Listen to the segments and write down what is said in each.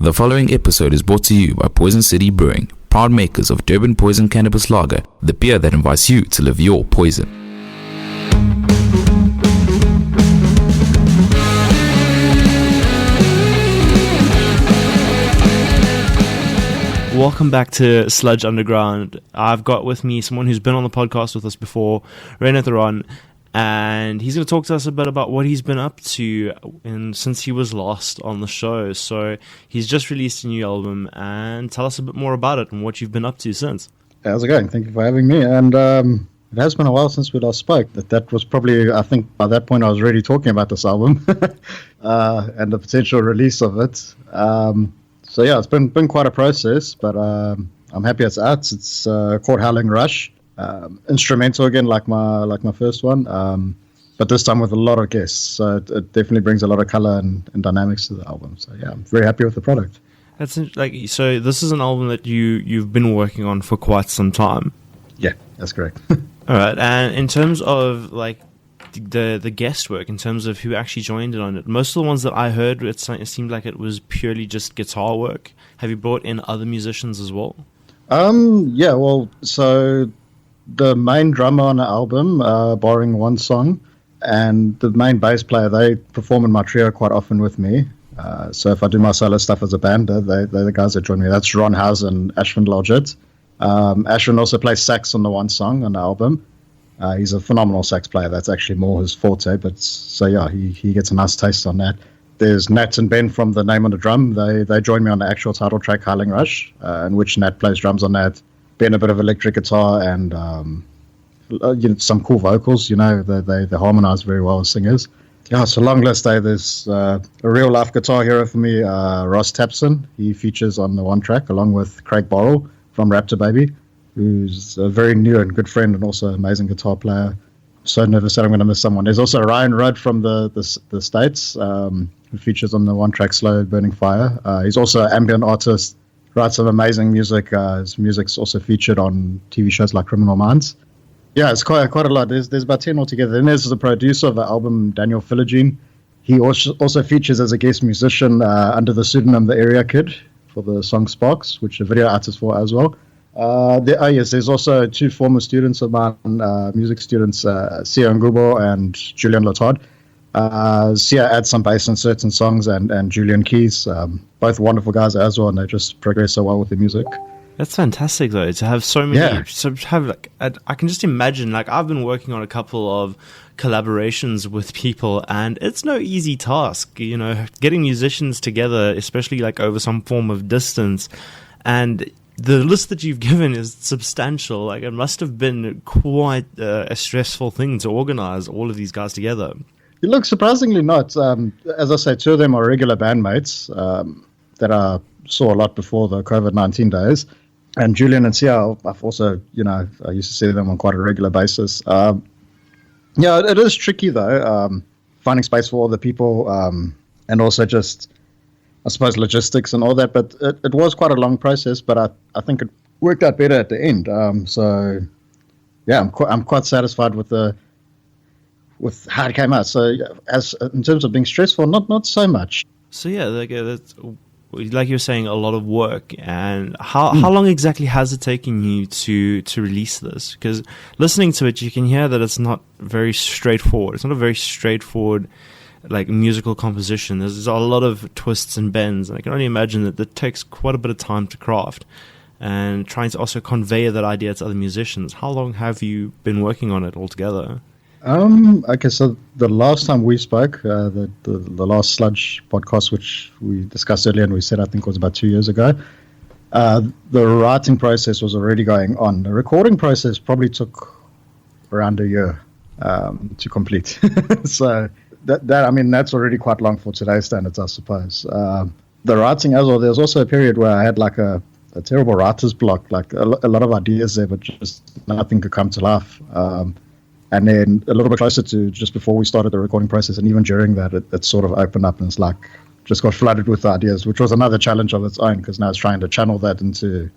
The following episode is brought to you by Poison City Brewing, proud makers of Durban Poison Cannabis Lager, the beer that invites you to live your poison. Welcome back to Sludge Underground. I've got with me someone who's been on the podcast with us before, Ryno Theron, and he's going to talk to us a bit about what he's been up to since he was last on the show. So he's just released a new album, and tell us a bit more about it and what you've been up to since. How's it going? Thank you for having me. And it has been a while since we last spoke. That was probably, I think by that point I was already talking about this album and the potential release of it. So yeah, it's been quite a process, but I'm happy it's out. It's called Howling Rush. Instrumental again, like my first one, but this time with a lot of guests. So it definitely brings a lot of color and dynamics to the album. So yeah, I'm very happy with the product. So this is an album that you've been working on for quite some time. Yeah, that's correct. All right, and in terms of like the guest work, in terms of who actually joined in on it, most of the ones that I heard, it seemed like it was purely just guitar work. Have you brought in other musicians as well? Yeah, well, so the main drummer on the album, barring one song, and the main bass player, they perform in my trio quite often with me. So if I do my solo stuff as a band, they're the guys that join me. That's Ron House and Ashwin Laljit. Ashwin also plays sax on the one song on the album. He's a phenomenal sax player. That's actually more his forte. But so yeah, he gets a nice taste on that. There's Nat and Ben from The Name on the Drum. They join me on the actual title track, Howling Rush, in which Nat plays drums on that. Ben a bit of electric guitar and some cool vocals. They harmonize very well as singers. Yeah, it's a long list. There's a real life guitar hero for me, Ross Tapson. He features on the one track along with Craig Borrell from Raptor Baby, who's a very new and good friend and also an amazing guitar player. So nervous that I'm going to miss someone. There's also Ryan Rudd from the States, who features on the one track Slow Burning Fire. He's also an ambient artist, writes some amazing music. His music's also featured on TV shows like Criminal Minds. Yeah, it's quite a lot. There's about 10 altogether. Then there's the producer of the album, Daniel Philogene. He also features as a guest musician under the pseudonym The Area Kid for the song Sparks, which a video artist for as well. There's also two former students of mine, music students, Sia Ngubo and Julian Lotard. Sia adds some bass in certain songs and Julian keys, both wonderful guys as well, and they just progress so well with the music. That's fantastic though, to have so many. Yeah. I can just imagine, like, I've been working on a couple of collaborations with people, and it's no easy task, getting musicians together, especially like over some form of distance. And the list that you've given is substantial. Like, it must have been quite a stressful thing to organize all of these guys together. You look, surprisingly not. As I say, two of them are regular bandmates that I saw a lot before the COVID-19 days. And Julian and Sia, I've also, I used to see them on quite a regular basis. Yeah, it is tricky though, finding space for all the people, and also just, I suppose, logistics and all that. But it was quite a long process, but I think it worked out better at the end. So yeah, I'm quite satisfied with how it came out. So as in terms of being stressful, not so much. So yeah, that's, like you were saying, a lot of work. And how long exactly has it taken you to release this? Because listening to it, you can hear that it's not very straightforward. It's not a very straightforward like musical composition. There's a lot of twists and bends, and I can only imagine that it takes quite a bit of time to craft and trying to also convey that idea to other musicians. How long have you been working on it altogether? Okay, so the last time we spoke, the last Sludge podcast, which we discussed earlier, and we said I think was about 2 years ago, the writing process was already going on. The recording process probably took around a year to complete. So that's already quite long for today's standards, I suppose. The writing as well, there's also a period where I had like a terrible writer's block, like a lot of ideas there, but just nothing could come to life. And then a little bit closer to just before we started the recording process, and even during that, it sort of opened up, and it's like just got flooded with ideas, which was another challenge of its own, because now it's trying to channel that into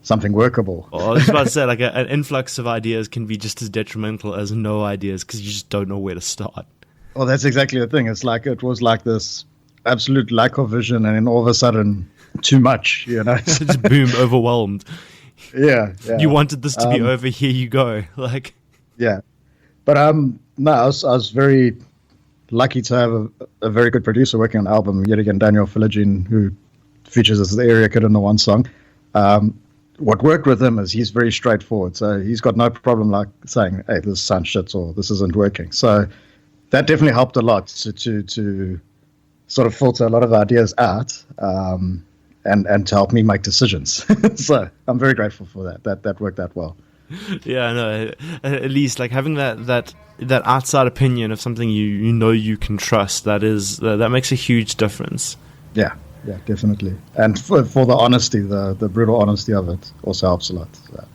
something workable. Well, I was about to say, like an influx of ideas can be just as detrimental as no ideas, because you just don't know where to start. Well, that's exactly the thing. It's like it was like this absolute lack of vision, and then all of a sudden, too much. Just boom, overwhelmed. Yeah. You wanted this to be over. Here you go. Like, yeah. But no, I was very lucky to have a very good producer working on the album. Yet again, Daniel Philogene, who features as the area kid in the one song. What worked with him is he's very straightforward. So he's got no problem like saying, "Hey, this sounds shit," or "This isn't working." So that definitely helped a lot to sort of filter a lot of ideas out, and to help me make decisions. So I'm very grateful for that. That worked out well. Yeah, no. At least like having that outside opinion of something you know you can trust. That makes a huge difference. Yeah, definitely. And for the honesty, the brutal honesty of it also helps a lot. So.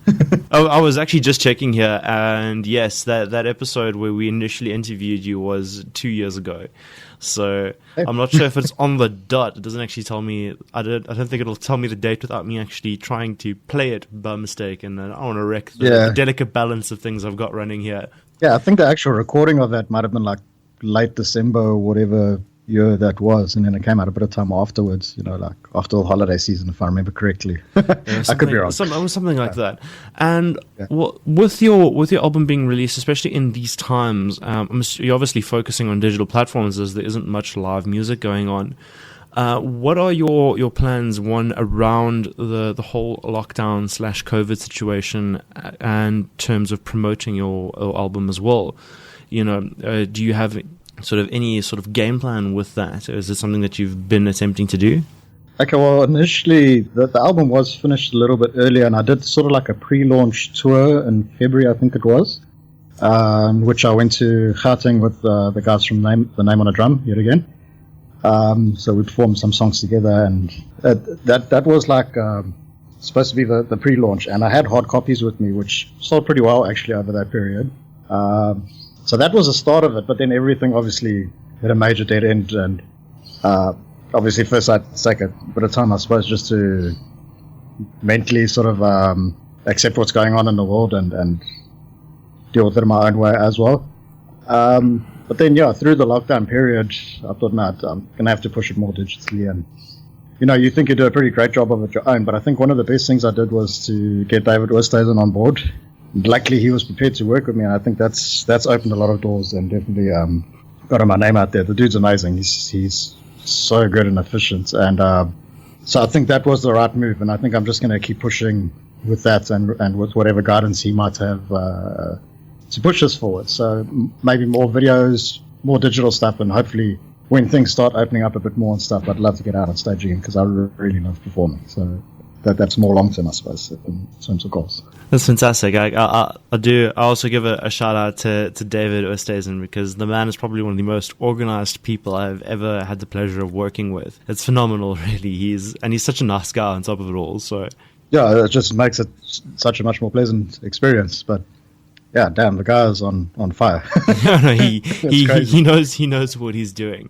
I was actually just checking here, and yes, that episode where we initially interviewed you was 2 years ago. So I'm not sure if it's on the dot. It doesn't actually tell me. I don't think it'll tell me the date without me actually trying to play it by mistake. And I want to wreck the delicate balance of things I've got running here. Yeah, I think the actual recording of that might have been like late December or whatever year that was, and then it came out a bit of time afterwards, like after the holiday season, if I remember correctly. I could be wrong. Something like that. And with your album being released, especially in these times, you're obviously focusing on digital platforms as there isn't much live music going on. What are your plans, one, around the whole lockdown / COVID situation, and in terms of promoting your album as well? Do you have sort of any sort of game plan with that? Or is it something that you've been attempting to do? Okay, well, initially the album was finished a little bit earlier, and I did sort of like a pre-launch tour in February, I think it was, which I went to Howling with the guys from the Name on a Drum yet again. So we'd formed some songs together, and that was like supposed to be the pre-launch, and I had hard copies with me, which sold pretty well actually over that period. So that was the start of it, but then everything obviously hit a major dead end, and obviously first I'd take a bit of time, I suppose, just to mentally sort of accept what's going on in the world and deal with it in my own way as well. But then, through the lockdown period, I thought, no, I'm going to have to push it more digitally. And, you think you do a pretty great job of it your own, but I think one of the best things I did was to get David Oosthuizen on board. Luckily, he was prepared to work with me, and I think that's opened a lot of doors and definitely got my name out there. The dude's amazing. He's so good and efficient, and so I think that was the right move, and I think I'm just going to keep pushing with that and with whatever guidance he might have to push us forward. So maybe more videos, more digital stuff, and hopefully when things start opening up a bit more and stuff, I'd love to get out on stage again because I really love performing. So that's more long term, I suppose, in terms of goals. That's fantastic. I also give a shout out to David Oosthuizen, because the man is probably one of the most organized people I've ever had the pleasure of working with. It's phenomenal, really. He's such a nice guy on top of it all. So yeah, it just makes it such a much more pleasant experience. But yeah, damn, the guy is on fire. No, he knows what he's doing.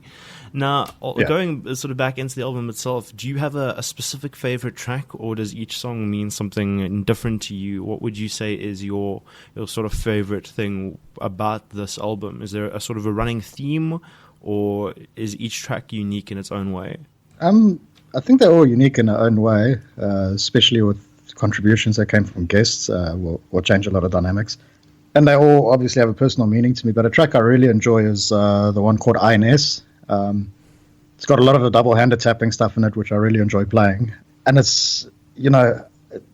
Now, going sort of back into the album itself, do you have a specific favorite track, or does each song mean something different to you? What would you say is your sort of favorite thing about this album? Is there a sort of a running theme, or is each track unique in its own way? I think they're all unique in their own way, especially with contributions that came from guests, will change a lot of dynamics. And they all obviously have a personal meaning to me, but a track I really enjoy is the one called INS. It's got a lot of the double-handed tapping stuff in it, which I really enjoy playing. And it's,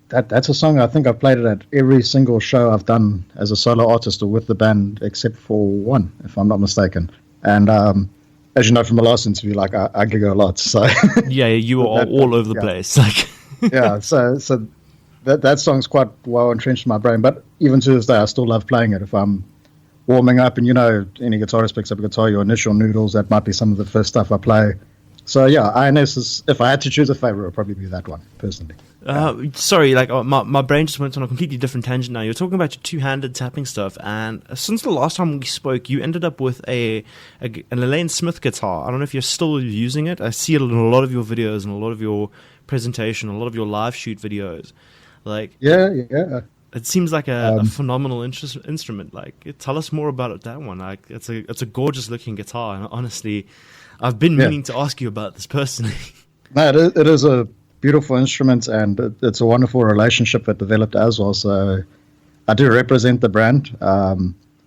that's a song I think I've played it at every single show I've done as a solo artist or with the band, except for one, if I'm not mistaken. And as you know from the last interview, like I gig a lot. So yeah, you are all over the place. Like yeah, so that song's quite well entrenched in my brain. But even to this day, I still love playing it if I'm warming up, and any guitarist picks up a guitar, your initial noodles, that might be some of the first stuff I play. So yeah, INS is, if I had to choose a favorite, it would probably be that one, personally. Sorry, my brain just went on a completely different tangent now. You're talking about your two-handed tapping stuff, and since the last time we spoke, you ended up with an Elaine Smith guitar. I don't know if you're still using it. I see it in a lot of your videos and a lot of your presentation, a lot of your live shoot videos. Yeah. It seems like a phenomenal instrument. Like, tell us more about that one. Like, it's a gorgeous looking guitar, and honestly, I've been meaning to ask you about this personally. No, it is a beautiful instrument, and it's a wonderful relationship that developed as well. So I do represent the brand.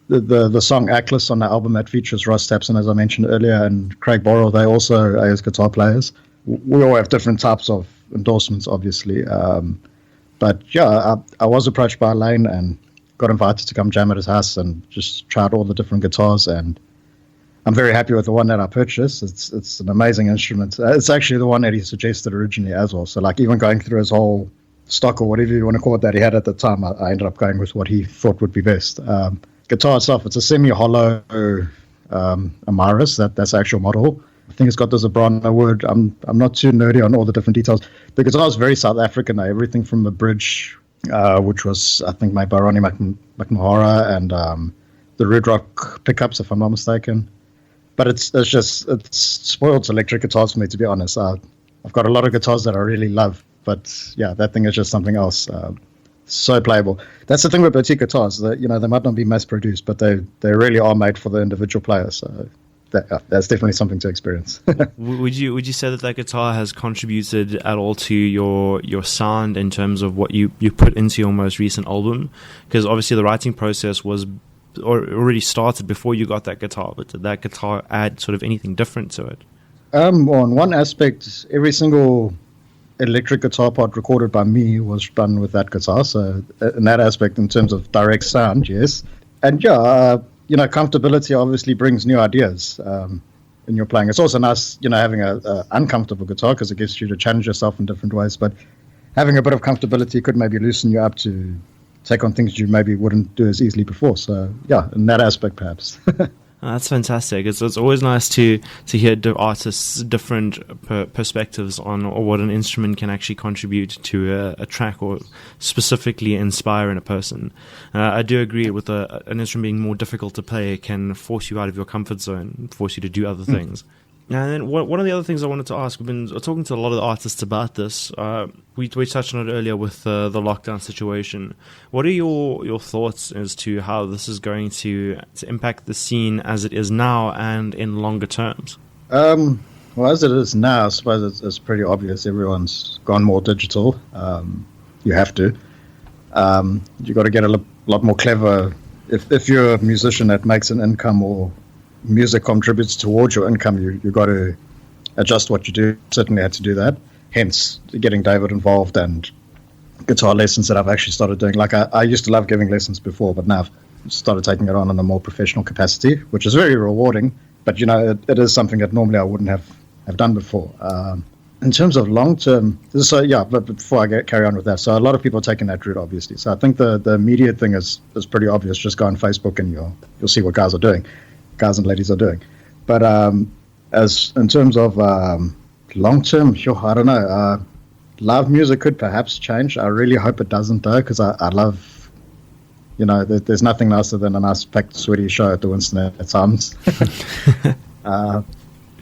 The song Atlas on the album that features Ross Tapson, as I mentioned earlier, and Craig Borrell, they also are as guitar players. We all have different types of endorsements, obviously. But yeah, I was approached by Lane and got invited to come jam at his house and just try out all the different guitars, and I'm very happy with the one that I purchased. It's an amazing instrument. It's actually the one that he suggested originally as well. So like even going through his whole stock or whatever you want to call it that he had at the time, I ended up going with what he thought would be best. Guitar itself, it's a semi-hollow Amaris. That's the actual model. I think it's got the Zebrana wood. I'm not too nerdy on all the different details. The guitar is very South African. Everything from the bridge, which was, I think, made by Ronnie McNamara, and the Red Rock pickups, if I'm not mistaken. But it's spoiled electric guitars for me, to be honest. I've got a lot of guitars that I really love, but yeah, that thing is just something else. So playable. That's the thing with boutique guitars. That they might not be mass produced, but they really are made for the individual player. So that's definitely something to experience. Would you say that guitar has contributed at all to your sound in terms of what you put into your most recent album? Because obviously the writing process was already started before you got that guitar, but did that guitar add sort of anything different to it? Well, on one aspect, every single electric guitar part recorded by me was done with that guitar. So in that aspect, in terms of direct sound, yes. And yeah, comfortability obviously brings new ideas in your playing. It's also nice, having a uncomfortable guitar because it gets you to challenge yourself in different ways. But having a bit of comfortability could maybe loosen you up to take on things you maybe wouldn't do as easily before. So yeah, in that aspect, perhaps. That's fantastic. It's always nice to hear artists' different perspectives on what an instrument can actually contribute to a track or specifically inspire in a person. I do agree with an instrument being more difficult to play can force you out of your comfort zone, force you to do other things. And then one of the other things I wanted to ask, we've been talking to a lot of the artists about this. We touched on it earlier with the lockdown situation. What are your thoughts as to how this is going to impact the scene as it is now and in longer terms? Well, as it is now, I suppose it's pretty obvious. Everyone's gone more digital. You have to. You got to get a lot more clever. If you're a musician that makes an income or music contributes towards your income, you got to adjust what you do. Certainly had to do that. Hence, getting David involved and guitar lessons that I've actually started doing. Like I used to love giving lessons before, but now I've started taking it on in a more professional capacity, which is very rewarding. But it is something that normally I wouldn't have done before. In terms of long term, so yeah. But before I carry on with that, so a lot of people are taking that route, obviously. So I think the immediate thing is pretty obvious. Just go on Facebook and you'll see what guys and ladies are doing. But as in terms of long term, sure, I don't know. Live music could perhaps change. I really hope it doesn't, though, because I love, there's nothing nicer than a nice packed, sweaty show at the Winston at times.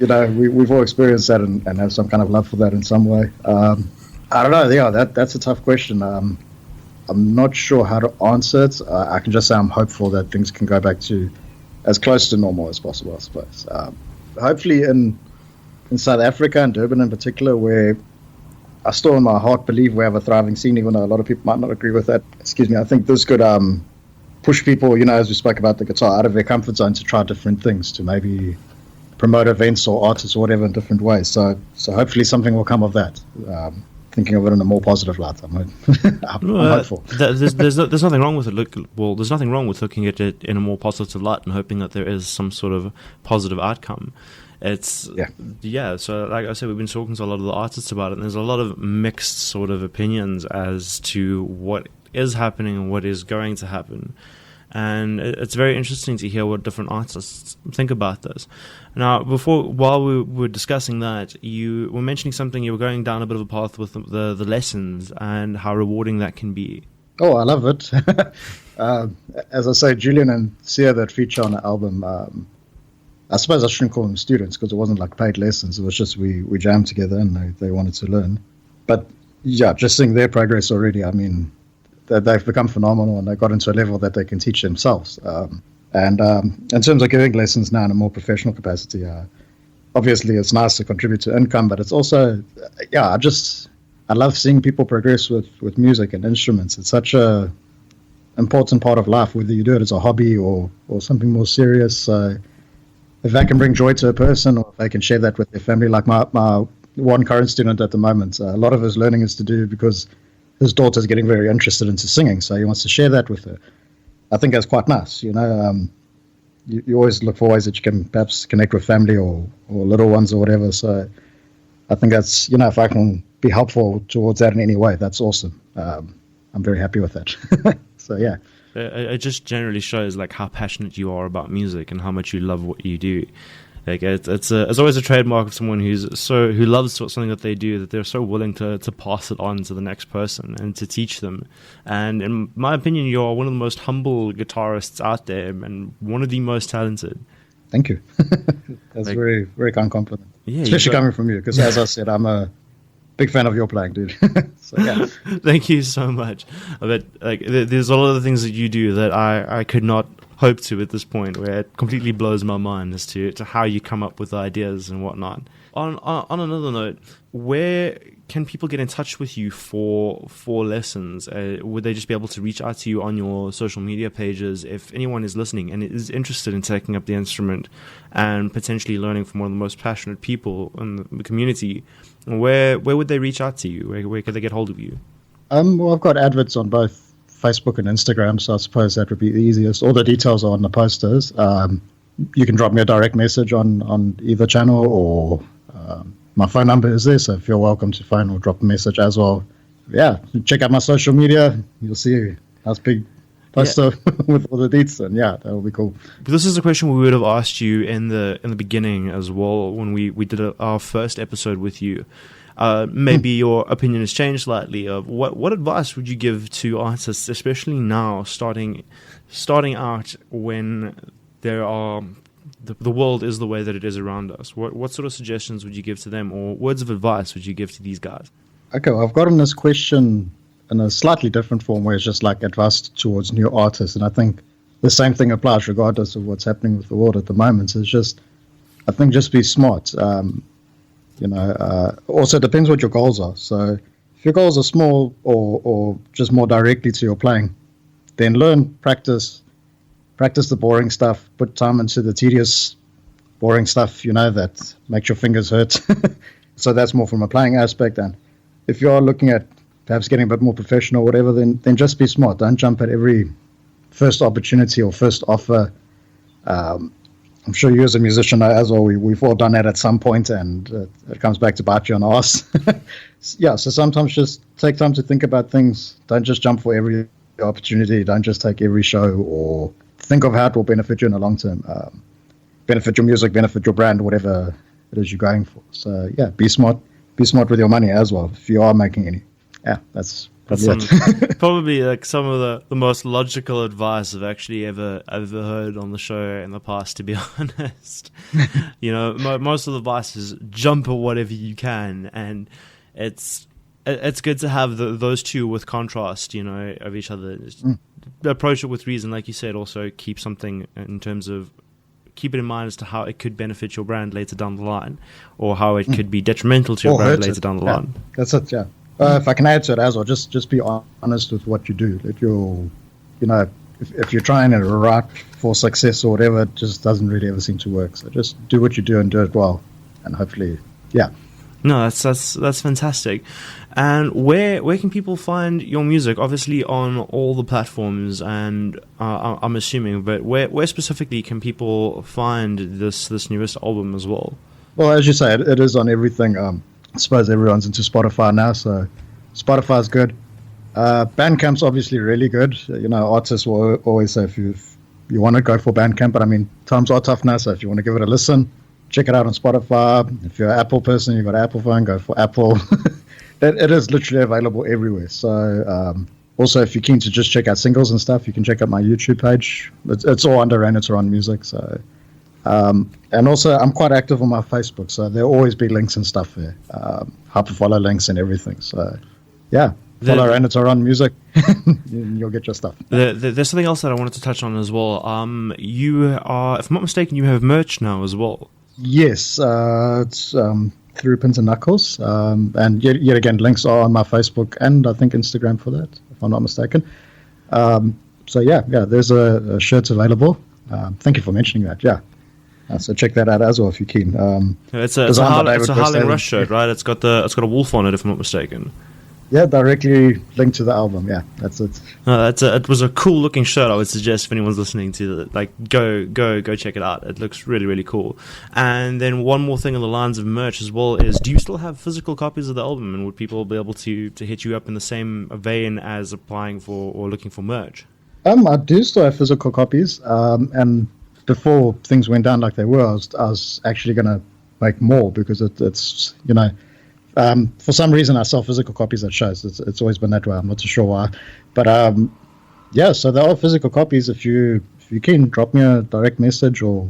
We've all experienced that and have some kind of love for that in some way. I don't know. Yeah, that's a tough question. I'm not sure how to answer it. I can just say I'm hopeful that things can go back to as close to normal as possible, I suppose. Hopefully in South Africa and Durban in particular, where I still in my heart believe we have a thriving scene, even though a lot of people might not agree with that. I think this could push people, as we spoke about the guitar, out of their comfort zone to try different things, to maybe promote events or artists or whatever in different ways. So hopefully something will come of that. Thinking of it in a more positive light. I'm hopeful. There's nothing wrong with it. There's nothing wrong with looking at it in a more positive light and hoping that there is some sort of positive outcome. So like I said, we've been talking to a lot of the artists about it, and there's a lot of mixed sort of opinions as to what is happening and what is going to happen. And it's very interesting to hear what different artists think about this. Now, while we were discussing that, you were mentioning something. You were going down a bit of a path with the lessons and how rewarding that can be. Oh, I love it. As I say, Julian and Sia that feature on the album, I suppose I shouldn't call them students because it wasn't like paid lessons. It was just we jammed together and they wanted to learn. But yeah, just seeing their progress already, I mean, they've become phenomenal and they got into a level that they can teach themselves. And in terms of giving lessons now in a more professional capacity, obviously it's nice to contribute to income, but it's also, I love seeing people progress with music and instruments. It's such a important part of life, whether you do it as a hobby or something more serious. So if I can bring joy to a person, or if I can share that with their family, like my one current student at the moment, a lot of his learning is to do because his daughter's getting very interested into singing, so he wants to share that with her. I think that's quite nice, you know. You always look for ways that you can perhaps connect with family or little ones or whatever. So I think that's, you know, if I can be helpful towards that in any way, that's awesome. I'm very happy with that. So yeah. It just generally shows like how passionate you are about music and how much you love what you do. Like it's always a trademark of someone who loves something that they do, that they're so willing to pass it on to the next person and to teach them. And in my opinion, you are one of the most humble guitarists out there and one of the most talented. Thank you. That's like, very, very kind compliment. Yeah, especially coming from you, because as I said, I'm a big fan of your playing, dude. So yeah. Thank you so much. But like, there's a lot of things that you do that I could not hope to at this point, where it completely blows my mind as to how you come up with ideas and whatnot. On another note, where can people get in touch with you for lessons? Would they just be able to reach out to you on your social media pages if anyone is listening and is interested in taking up the instrument and potentially learning from one of the most passionate people in the community? Where would they reach out to you? Where could they get hold of you? Well, I've got adverts on both Facebook and Instagram, so I suppose that would be the easiest. All the details are on the posters. You can drop me a direct message on either channel, or my phone number is there, so if you're welcome to phone or drop a message as well. Yeah, check out my social media. You'll see a nice big poster with all the deets, and yeah, that will be cool. But this is a question we would have asked you in the beginning as well when we did our first episode with you. Maybe your opinion has changed slightly. Of what advice would you give to artists, especially now, starting out, when there are the world is the way that it is around us? What sort of suggestions would you give to them, or words of advice would you give to these guys? Okay, well, I've gotten this question in a slightly different form, where it's just like advice towards new artists, and I think the same thing applies regardless of what's happening with the world at the moment. So it's just, I think, just be smart. Also it depends what your goals are. So if your goals are small or just more directly to your playing, then learn, practice the boring stuff, put time into the tedious, boring stuff, that makes your fingers hurt. So that's more from a playing aspect. And if you are looking at perhaps getting a bit more professional or whatever, then just be smart. Don't jump at every first opportunity or first offer. I'm sure you as a musician know as well, we've all done that at some point, and it comes back to bite you on the arse. Yeah, so sometimes just take time to think about things. Don't just jump for every opportunity. Don't just take every show, or think of how it will benefit you in the long term. Benefit your music, benefit your brand, whatever it is you're going for. So yeah, be smart. Be smart with your money as well, if you are making any. Yeah, that's probably like some of the most logical advice I've actually ever heard on the show in the past, to be honest. Most of the advice is jump at whatever you can, and it's good to have those two with contrast, of each other. Approach it with reason, like you said. Also keep something in terms of, keep it in mind as to how it could benefit your brand later down the line, or how it could be detrimental to your brand later down the line. That's it, yeah. If I can add to it as well, just be honest with what you do. That if you're trying to write for success or whatever, it just doesn't really ever seem to work. So just do what you do and do it well, and hopefully, yeah. No, that's fantastic. And where can people find your music? Obviously on all the platforms, and I'm assuming, but where specifically can people find this newest album as well? Well, as you say, it is on everything. I suppose everyone's into Spotify now, so Spotify's good. Bandcamp's obviously really good. Artists will always say if you want to go for Bandcamp, but I mean, times are tough now, so if you want to give it a listen, check it out on Spotify. If you're an Apple person, you've got an Apple phone, go for Apple. It is literally available everywhere. So also, if you're keen to just check out singles and stuff, you can check out my YouTube page. It's all under Ryno Music, so... and also, I'm quite active on my Facebook, so there'll always be links and stuff there. Hyperfollow links and everything. So, yeah, follow Ryno Music, and you'll get your stuff. There's something else that I wanted to touch on as well. You are, if I'm not mistaken, you have merch now as well. Yes, it's through Pins and Knuckles. And yet again, links are on my Facebook and I think Instagram for that, if I'm not mistaken. So yeah, there's a shirt available. Thank you for mentioning that. Yeah. So check that out as well if you're keen. It's a Howling Rush shirt, right? It's got a wolf on it, if I'm not mistaken. Yeah, directly linked to the album. Yeah, that's it. It was a cool looking shirt. I would suggest if anyone's listening to it, like go check it out. It looks really, really cool. And then one more thing on the lines of merch as well is, do you still have physical copies of the album, and would people be able to hit you up in the same vein as applying for or looking for merch? I do still have physical copies, and before things went down like they were, I was actually going to make more because it's for some reason I sell physical copies at shows. It's always been that way. I'm not too sure why, but so there are physical copies. If you can drop me a direct message or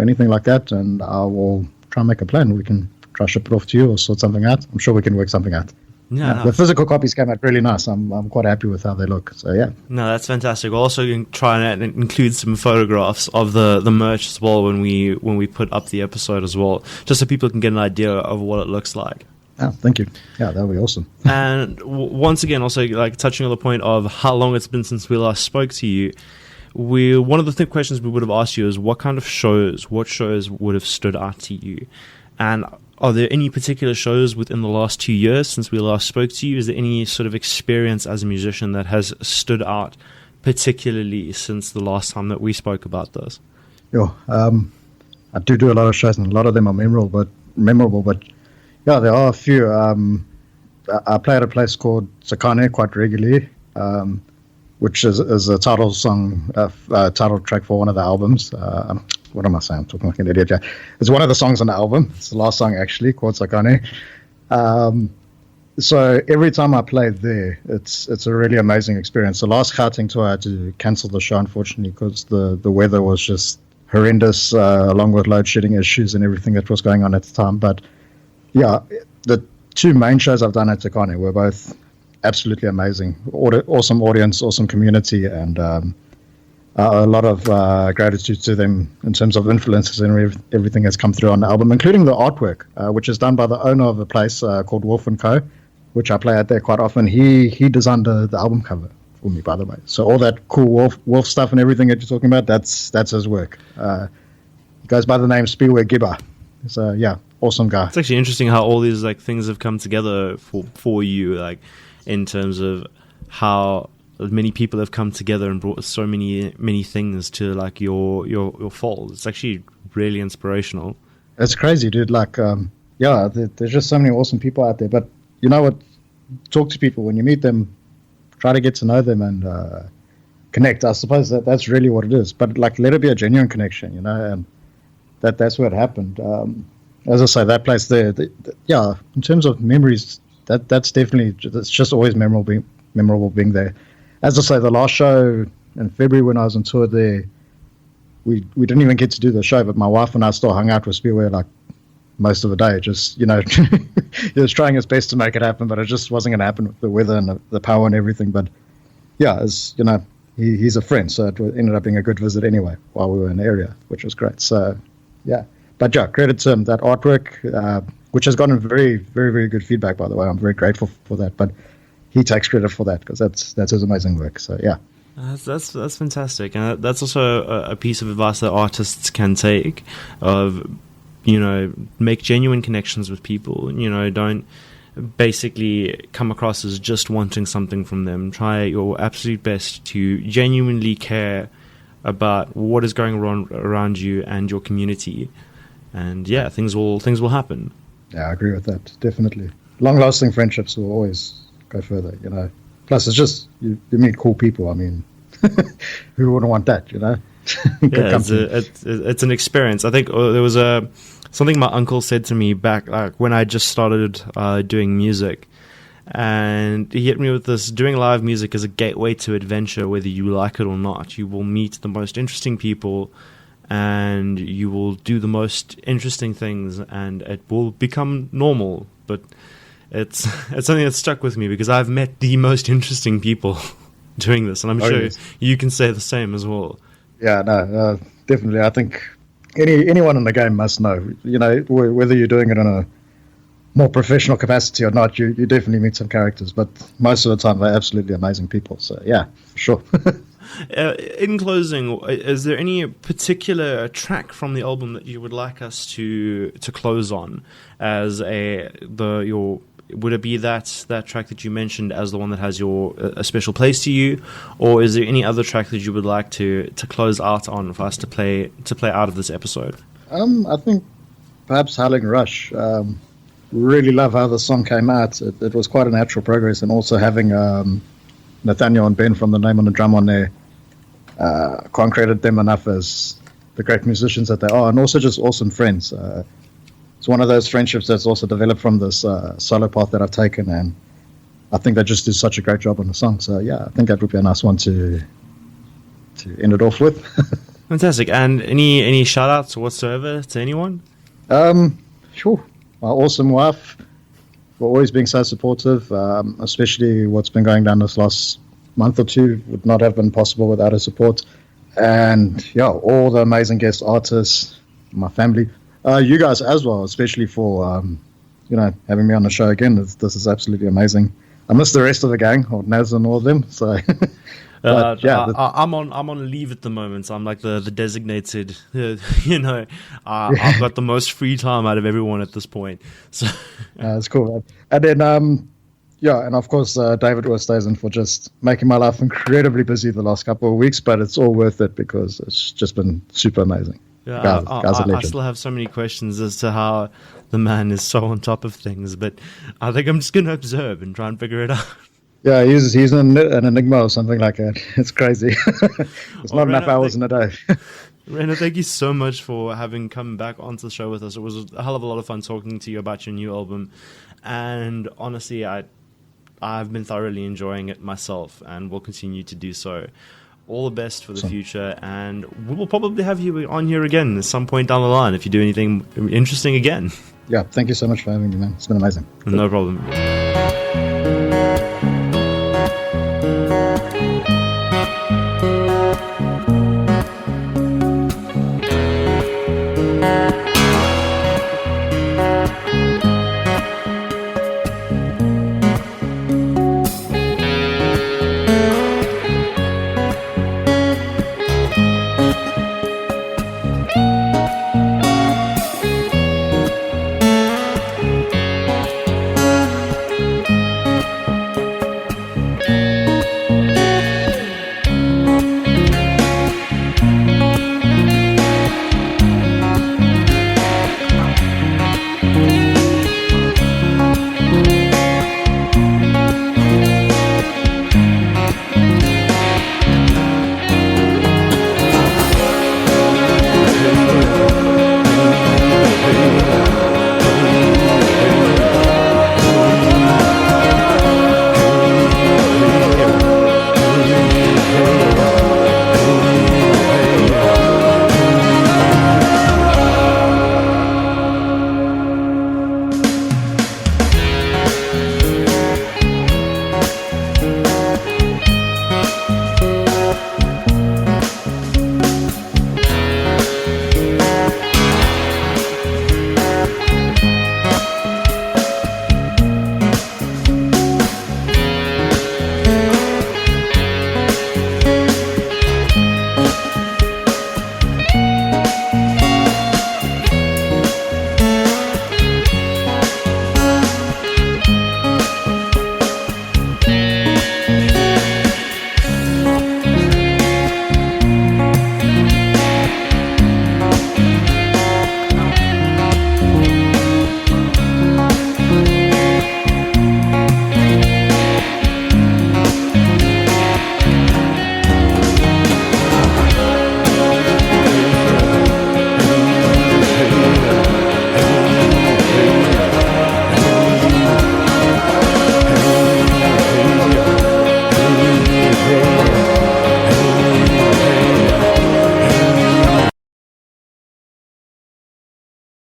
anything like that, and I will try and make a plan. We can try ship it off to you or sort something out. I'm sure we can work something out. The physical copies came out really nice. I'm quite happy with how they look. So yeah. No, that's fantastic. We'll also try and include some photographs of the merch as well when we put up the episode as well, just so people can get an idea of what it looks like. Oh, thank you. Yeah, that would be awesome. And once again, also like touching on the point of how long it's been since we last spoke to you, one of the questions we would have asked you is what shows would have stood out to you, and are there any particular shows within the last 2 years since we last spoke to you? Is there any sort of experience as a musician that has stood out particularly since the last time that we spoke about this? Yeah, I do a lot of shows, and a lot of them are memorable. But yeah, there are a few. I play at a place called Sakane quite regularly, which is a title song, title track for one of the albums. What am I saying? I'm talking like an idiot. Yeah. It's one of the songs on the album. It's the last song actually, called Sakane. So every time I play there, it's a really amazing experience. The last Gauteng tour I had to cancel the show, unfortunately, because the weather was just horrendous, along with load shedding issues and everything that was going on at the time. But yeah, the two main shows I've done at Sakane were both absolutely amazing. Awesome audience, awesome community, and a lot of gratitude to them in terms of influences and everything that's come through on the album, including the artwork, which is done by the owner of a place called Wolf & Co., which I play at there quite often. He designed the album cover for me, by the way. So all that cool wolf stuff and everything that you're talking about, that's his work. He goes by the name Spiwe Gibber. So yeah, awesome guy. It's actually interesting how all these like things have come together for you, like in terms of how many people have come together and brought so many things to like your fold. It's actually really inspirational. It's crazy, dude. Like, there's just so many awesome people out there. But you know what? Talk to people when you meet them. Try to get to know them and connect. I suppose that's really what it is. But like, let it be a genuine connection, you know. And that's what happened. As I say, that place there. In terms of memories, that's definitely. It's just always memorable being there. As I say, the last show in February when I was on tour there, we didn't even get to do the show, but my wife and I still hung out with Spiwe like most of the day. Just, you know, he was trying his best to make it happen, but it just wasn't going to happen with the weather and the power and everything. But yeah, as you know, he's a friend, so it ended up being a good visit anyway while we were in the area, which was great. So yeah, but yeah, credit to him, that artwork, which has gotten very, very, very good feedback, by the way. I'm very grateful for that. But he takes credit for that because that's his amazing work. So yeah, that's fantastic, and that's also a piece of advice that artists can take. Of, you know, make genuine connections with people. You know, don't basically come across as just wanting something from them. Try your absolute best to genuinely care about what is going on around you and your community, and yeah, things will happen. Yeah, I agree with that. Definitely, long-lasting friendships will always go further, you know. Plus, it's just you meet cool people. I mean, who wouldn't want that, you know? Yeah, it's an experience. I think there was something my uncle said to me back like when I just started doing music, and he hit me with this: doing live music is a gateway to adventure, whether you like it or not. You will meet the most interesting people, and you will do the most interesting things, and it will become normal. But it's something that stuck with me because I've met the most interesting people doing this, and I'm sure you can say the same as well. Yeah, no, definitely. I think anyone in the game must know. Whether you're doing it in a more professional capacity or not, you definitely meet some characters. But most of the time, they're absolutely amazing people. So yeah, for sure. In closing, is there any particular track from the album that you would like us to close on as would it be that track that you mentioned as the one that has a special place to you, or is there any other track that you would like to close out on for us to play out of this episode? I think perhaps Howling Rush. Really love how the song came out. It was quite a natural progress, and also having Nathaniel and Ben from The Name on the Drum on there. Can't credit them enough as the great musicians that they are, and also just awesome friends. It's one of those friendships that's also developed from this solo path that I've taken, and I think they just did such a great job on the song. So yeah, I think that would be a nice one to end it off with. Fantastic. And any shout outs whatsoever to anyone? Sure. My awesome wife for always being so supportive, especially what's been going down this last month or two would not have been possible without her support. And yeah, all the amazing guest artists, my family, you guys as well, especially for having me on the show again. This is absolutely amazing. I miss the rest of the gang, or Naz and all of them. So I'm on leave at the moment, so I'm like the designated. I've got the most free time out of everyone at this point. So it's cool, man. And then and of course David Oosthuizen for just making my life incredibly busy the last couple of weeks, but it's all worth it because it's just been super amazing. Yeah, I still have so many questions as to how the man is so on top of things, but I think I'm just going to observe and try and figure it out. Yeah, he's an enigma or something like that. It's crazy. There's not enough hours in a day. Ryno, thank you so much for having come back onto the show with us. It was a hell of a lot of fun talking to you about your new album, and honestly, I've been thoroughly enjoying it myself, and will continue to do so. All the best for the future, and we will probably have you on here again at some point down the line if you do anything interesting again. Yeah, thank you so much for having me, man. It's been amazing. No problem.